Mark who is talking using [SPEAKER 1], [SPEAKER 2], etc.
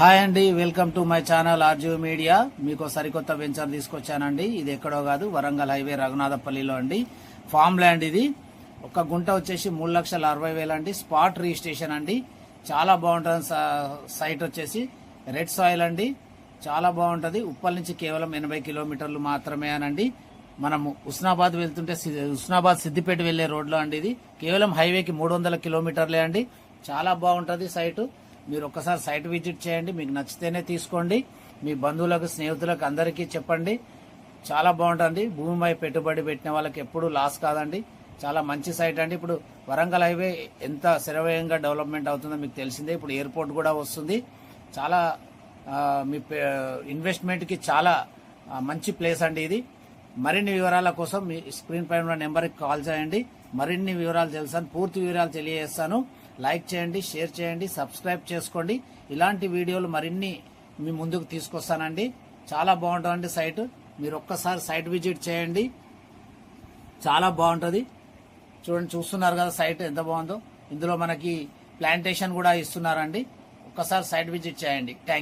[SPEAKER 1] Hi అండి, welcome to my channel RGV media. మీకు సరికొత్త వెంచర్ తీసుకొచ్చానండి. ఇది ఎక్కడో కాదు, వరంగల్ హైవే రఘునాథపల్లిలో అండి. ఫామ్ ల్యాండ్ ఇది. ఒక గుంట వచ్చేసి 3,60,000 అండి. స్పాట్ రిజిస్ట్రేషన్ అండి. చాలా బాగుంటుంది. సైట్ వచ్చేసి రెడ్ సాయిల్ అండి. చాలా బాగుంటది. ఉప్పల్ నుంచి కేవలం 80 కిలోమీటర్లు మాత్రమే అనండి. మనము హుస్నాబాద్ వెళ్తుంటే హుస్నాబాద్ సిద్దిపేట వెళ్లే రోడ్లో అండి. ఇది కేవలం హైవేకి 300 కిలోమీటర్లే అండి. చాలా బాగుంటది సైటు. మీరు ఒక్కసారి సైట్ విజిట్ చేయండి. మీకు నచ్చితేనే తీసుకోండి. మీ బంధువులకు, స్నేహితులకు అందరికీ చెప్పండి. చాలా బాగుంటుంది. భూమిపై పెట్టుబడి పెట్టిన వాళ్ళకి ఎప్పుడు లాస్ కాదండి. చాలా మంచి సైట్ అండి. ఇప్పుడు వరంగల్ హైవే ఎంత శరవేగంగా డెవలప్మెంట్ అవుతుందో మీకు తెలిసిందే. ఇప్పుడు ఎయిర్పోర్ట్ కూడా వస్తుంది. చాలా మీ ఇన్వెస్ట్మెంట్కి చాలా మంచి ప్లేస్ అండి ఇది. మరిన్ని వివరాల కోసం మీ స్క్రీన్ పైన ఉన్న నెంబర్కి కాల్ చేయండి. మరిన్ని వివరాలు తెలుసాను, పూర్తి వివరాలు తెలియజేస్తాను. లైక్ చేయండి, షేర్ చేయండి, సబ్స్క్రైబ్ చేసుకోండి. ఇలాంటి వీడియోలు మరిన్ని మీ ముందుకు తీసుకొస్తానండి. చాలా బాగుంటుందండి సైట్. మీరు ఒక్కసారి సైట్ విజిట్ చేయండి. చాలా బాగుంటుంది. చూస్తున్నారు కదా సైట్ ఎంత బాగుందో. ఇందులో మనకి ప్లాంటేషన్ కూడా ఇస్తున్నారండి. ఒక్కసారి సైట్ విజిట్ చేయండి. థ్యాంక్